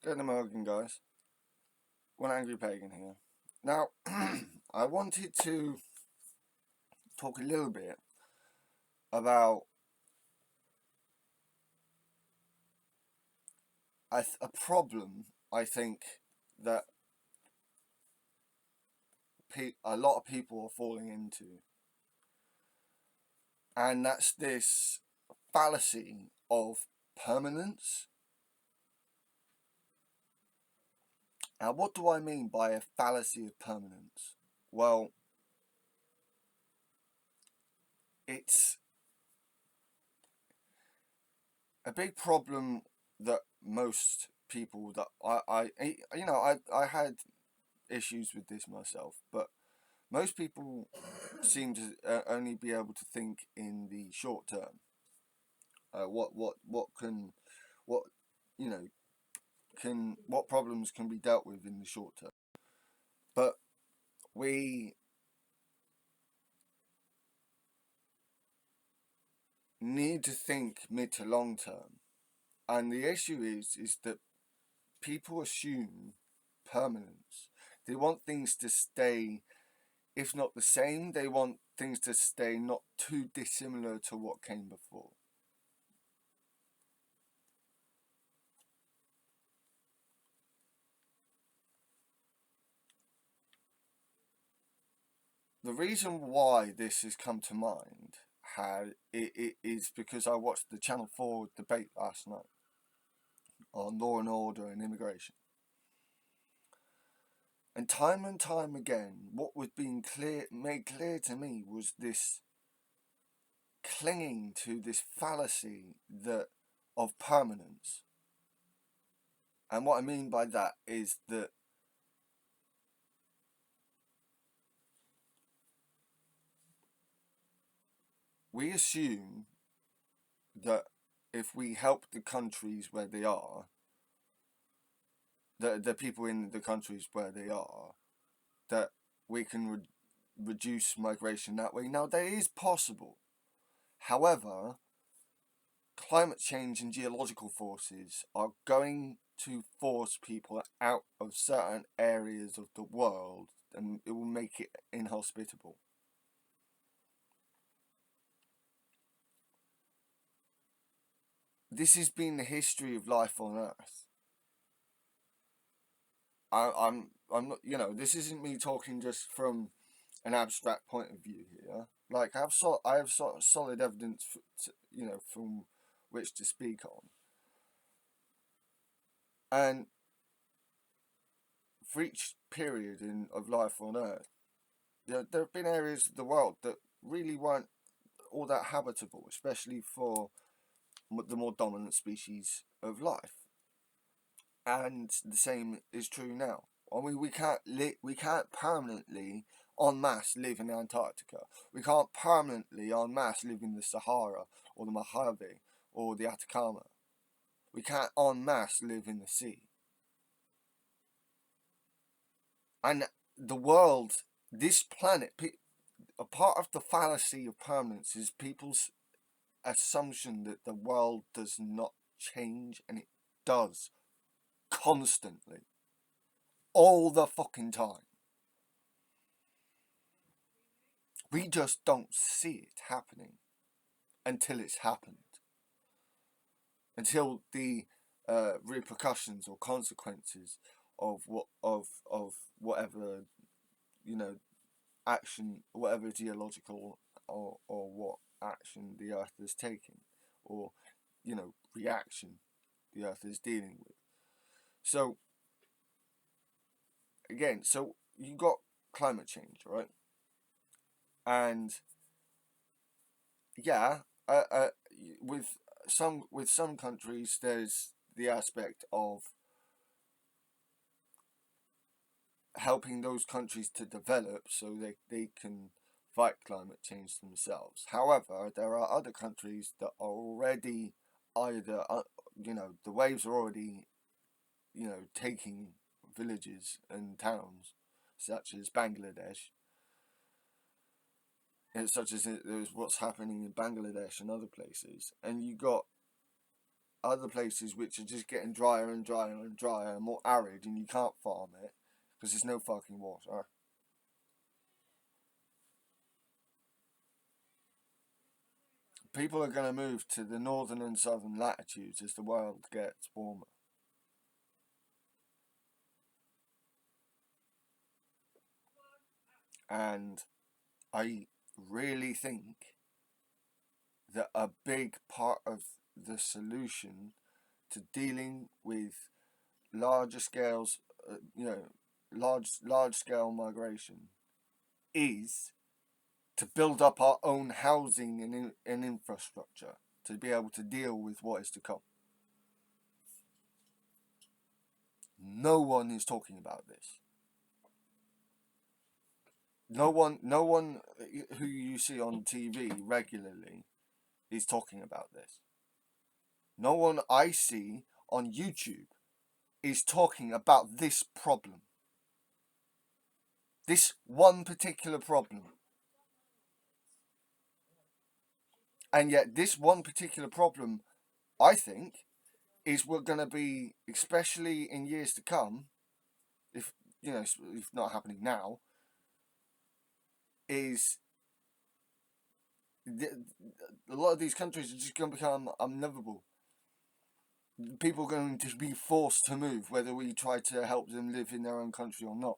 Good Morgan, guys. One angry pagan here. Now, I wanted to talk a little bit about a problem I think that a lot of people are falling into, and that's this fallacy of permanence. Now, what do I mean by a fallacy of permanence? Well, it's a big problem that most people that I had issues with this myself, but most people seem to only be able to think in the short term. What can what you know can what problems can be dealt with in the short term, but we need to think mid to long term. And the issue is that people assume permanence. They want things to stay, if not the same, they want things to stay not too dissimilar to what came before. The reason why this has come to mind it is because I watched the Channel 4 debate last night on law and order and immigration. And time again, what was being made clear to me was this clinging to this fallacy of permanence. And what I mean by that is that we assume that if we help the countries where they are, the people in the countries where they are, that we can reduce migration that way. Now, that is possible. However, climate change and geological forces are going to force people out of certain areas of the world, and it will make it inhospitable. This has been the history of life on Earth. I'm not, this isn't me talking just from an abstract point of view here. Like I have sort of solid evidence, from which to speak on. And for each period of life on Earth, there have been areas of the world that really weren't all that habitable, especially for the more dominant species of life. And the same is true now. I mean, we can't permanently en masse live in Antarctica. We can't permanently en masse live in the Sahara or the Mojave or the Atacama. We can't en masse live in the sea. And the world, this planet, a part of the fallacy of permanence is people's assumption that the world does not change, and it does constantly, all the fucking time. We just don't see it happening until it's happened, until the repercussions or consequences of whatever action, whatever geological or what action the Earth is taking, or reaction the Earth is dealing with. So again, you got climate change, right? And yeah, with some countries, there's the aspect of helping those countries to develop so they can fight climate change themselves. However, there are other countries that are already either the waves are already taking villages and towns, such as Bangladesh, and such as what's happening in Bangladesh and other places. And you got other places which are just getting drier and drier and drier and more arid, and you can't farm it because there's no fucking water. People are going to move to the northern and southern latitudes as the world gets warmer. And I really think that a big part of the solution to dealing with larger scales, large scale migration, is to build up our own housing and infrastructure to be able to deal with what is to come. No one is talking about this. No one who you see on TV regularly is talking about this. No one I see on YouTube is talking about this problem. This one particular problem. And yet this one particular problem, I think, is we're going to be, especially in years to come, if not happening now, is a lot of these countries are just going to become unlivable. People are going to be forced to move, whether we try to help them live in their own country or not.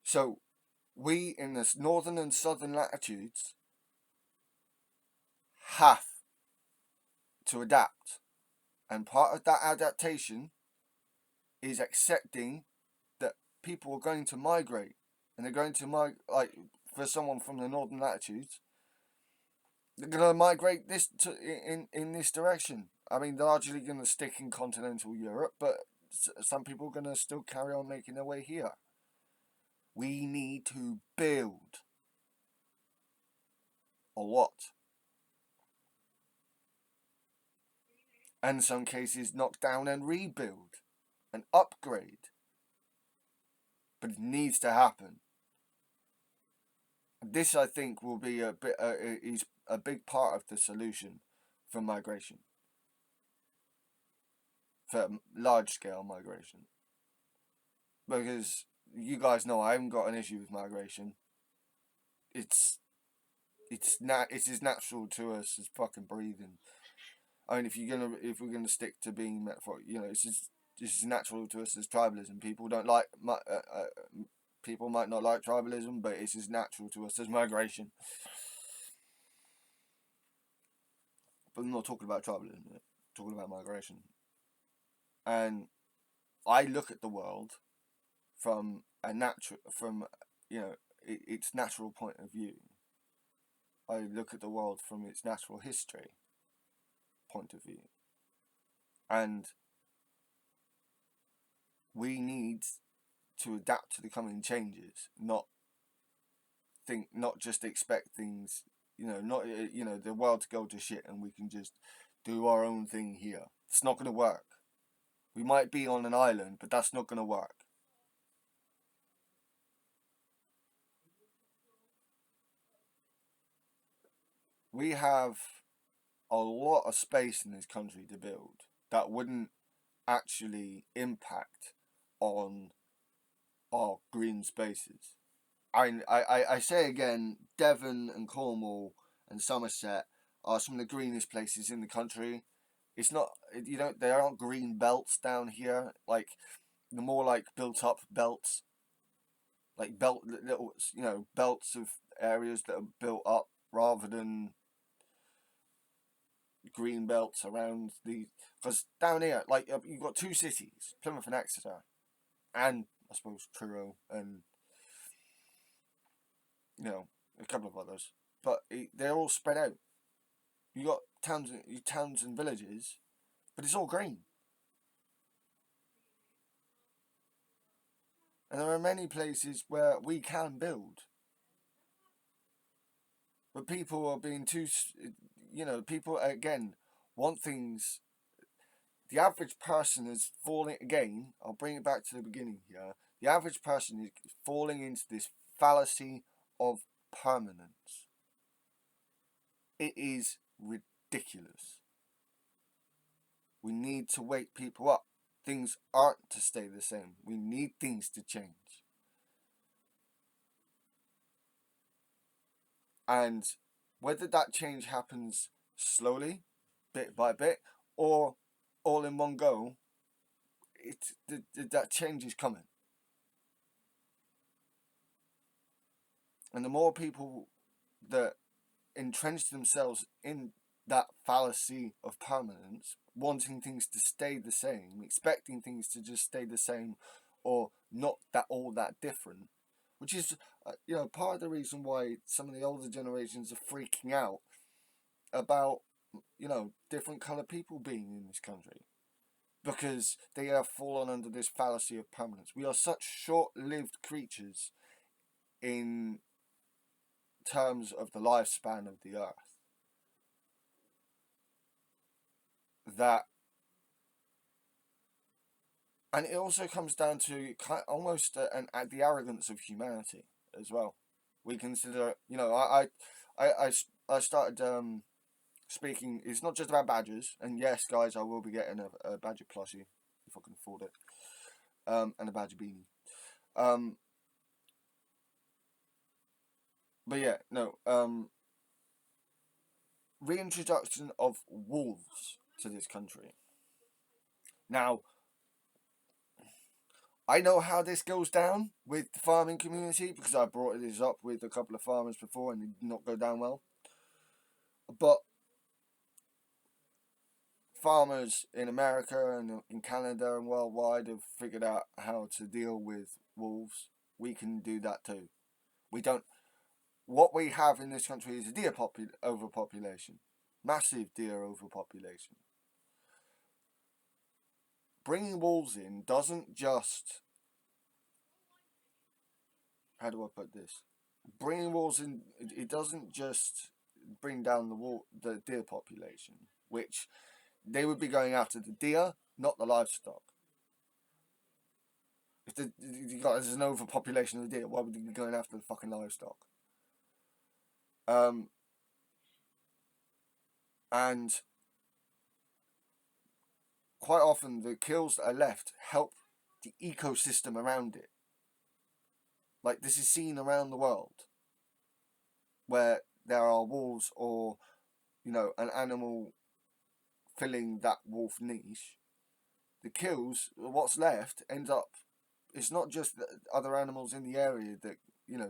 So, we in the northern and southern latitudes have to adapt. And part of that adaptation is accepting that people are going to migrate. And they're going to migrate, like, for someone from the northern latitudes, they're going to migrate in this direction. I mean, they're largely going to stick in continental Europe, but some people are going to still carry on making their way here. We need to build a lot. And in some cases, knock down and rebuild and upgrade. But it needs to happen. This, I think, will be is a big part of the solution for migration, for large-scale migration. Because you guys know I haven't got an issue with migration. It's as natural to us as fucking breathing. I mean, if we're gonna stick to being metaphoric, it's as natural to us as tribalism. People might not like tribalism, but it's as natural to us as migration. But I'm not talking about tribalism. I'm talking about migration. And I look at the world from its natural point of view. I look at the world from its natural history point of view. And we need to adapt to the coming changes, not just expect things, the world to go to shit and we can just do our own thing here. It's not going to work. We might be on an island, but that's not going to work. We have a lot of space in this country to build that wouldn't actually impact on our green spaces. I say again, Devon and Cornwall and Somerset are some of the greenest places in the country. It's not, there aren't green belts down here, like the more like built up belts, like little, belts of areas that are built up rather than green belts around the, because down here, like, you've got two cities, Plymouth and Exeter, and I suppose Truro and a couple of others, but they're all spread out. You got towns and villages, but it's all green. And there are many places where we can build, but people are being too, people again want things. The average person is falling again. I'll bring it back to the beginning here. The average person is falling into this fallacy of permanence. It is ridiculous. We need to wake people up. Things aren't to stay the same. We need things to change. And whether that change happens slowly, bit by bit, or all in one go, that change is coming. And the more people that entrench themselves in that fallacy of permanence, wanting things to stay the same, expecting things to just stay the same, or not that all that different, which is part of the reason why some of the older generations are freaking out about different colored people being in this country, because they have fallen under this fallacy of permanence. We are such short-lived creatures in terms of the lifespan of the earth that, and it also comes down to almost the arrogance of humanity as well. We consider, I started speaking. It's not just about badges, and yes, guys, I will be getting a badger plushie if I can afford it, and a badger beanie. But yeah, no. Reintroduction of wolves to this country. Now, I know how this goes down with the farming community because I brought this up with a couple of farmers before and it did not go down well. But farmers in America and in Canada and worldwide have figured out how to deal with wolves. We can do that too. We don't. What we have in this country is a deer overpopulation, massive deer overpopulation. Bringing wolves in doesn't just, how do I put this? Bringing wolves in, it doesn't just bring down the deer population, which they would be going after the deer, not the livestock. If there's an overpopulation of the deer, why would they be going after the fucking livestock? And quite often the kills that are left help the ecosystem around it. Like, this is seen around the world where there are wolves or an animal filling that wolf niche. The kills, what's left, ends up. It's not just the other animals in the area that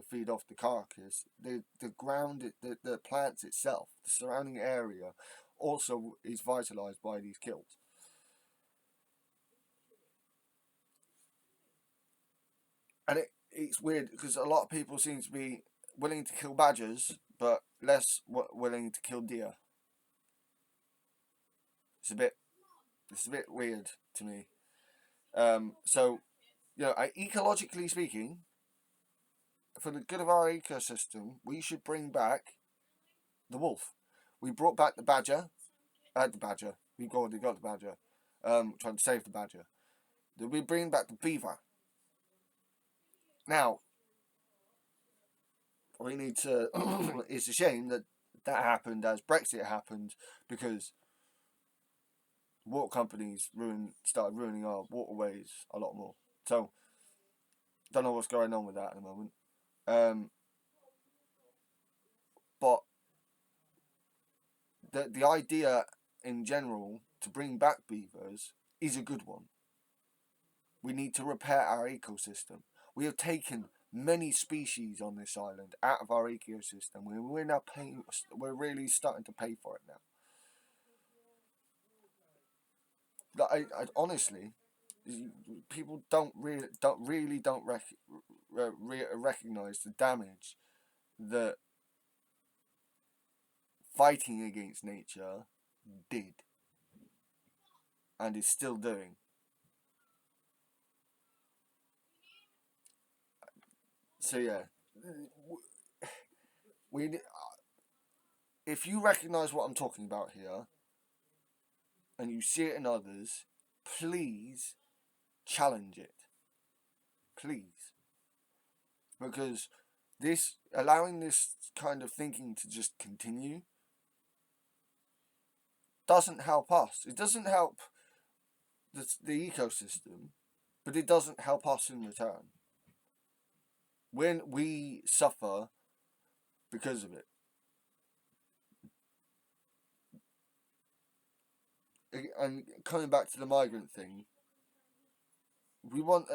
feed off the carcass. The ground, the plants itself, the surrounding area, also is vitalized by these kills. And it's weird because a lot of people seem to be willing to kill badgers, but less willing to kill deer. It's a bit weird to me. So ecologically speaking, for the good of our ecosystem, we should bring back the wolf. We brought back the badger. The badger. We already got the badger. Trying to save the badger. We bring back the beaver. Now, we need to. It's a shame that happened as Brexit happened because water companies started ruining our waterways a lot more. So, don't know what's going on with that at the moment. But the idea in general to bring back beavers is a good one. We need to repair our ecosystem. We have taken many species on this island out of our ecosystem. We're now paying. We're really starting to pay for it now. I honestly, people don't recognize the damage that fighting against nature did and is still doing. So yeah, we if you recognize what I'm talking about here and you see it in others, please challenge it. Please. Because allowing this kind of thinking to just continue doesn't help us. It doesn't help the ecosystem, but it doesn't help us in return. When we suffer because of it. And coming back to the migrant thing, we want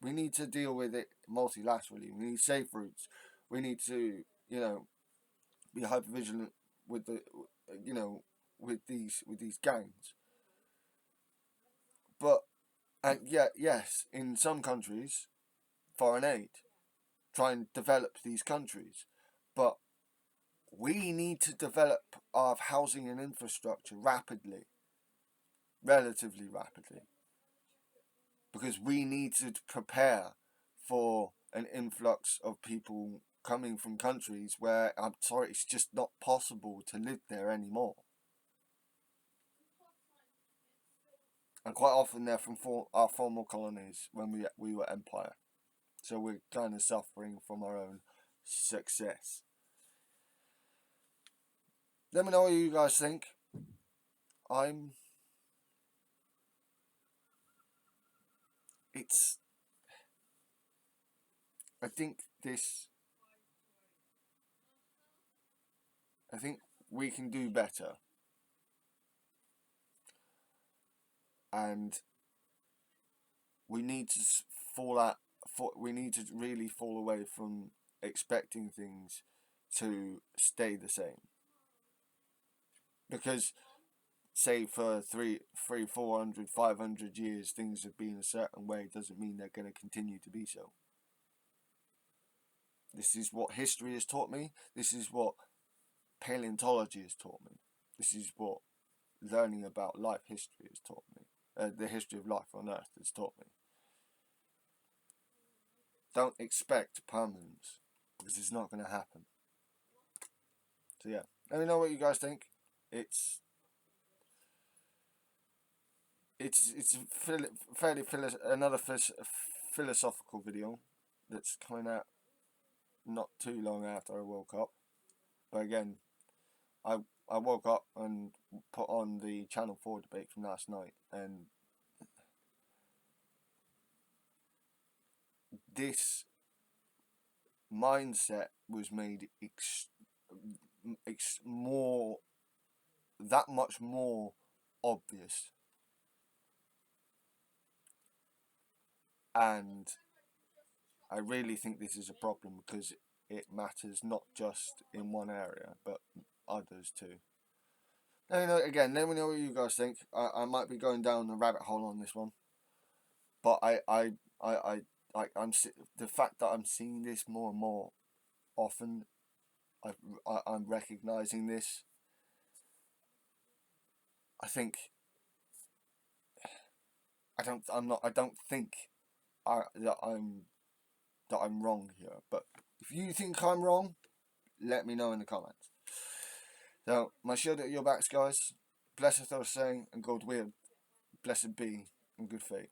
we need to deal with it multilaterally. We need safe routes. We need to, be hyper vigilant with you know, with these gangs. But and yeah, yes, in some countries, foreign aid try and develop these countries, but we need to develop our housing and infrastructure rapidly, relatively rapidly, because we need to prepare for an influx of people coming from countries where, I'm sorry, it's just not possible to live there anymore. And quite often they're from our former colonies when we were empire. So we're kind of suffering from our own success. Let me know what you guys think. I'm. It's. I think this. I think we can do better. And we need to fall out. We need to really fall away from expecting things to stay the same. Because say for 400, 500 years things have been a certain way doesn't mean they're going to continue to be so. This is what history has taught me. This is what paleontology has taught me. This is what learning about life history has taught me. The history of life on Earth has taught me. Don't expect permanence, because it's not going to happen. So yeah, let me know what you guys think. It's it's fairly another philosophical video that's coming out not too long after I woke up. But again, I I woke up and put on the Channel 4 debate from last night, and this mindset was made more, that much more obvious. And I really think this is a problem because it matters not just in one area but others too. Again, let me know what you guys think. I might be going down the rabbit hole on this one, but I'm the fact that I'm seeing this more and more often. I'm recognizing this. I think I don't think that I'm wrong here. But if you think I'm wrong, let me know in the comments. So my shield at your backs, guys. Blessed are saying, and God will. Blessed be, and good fate.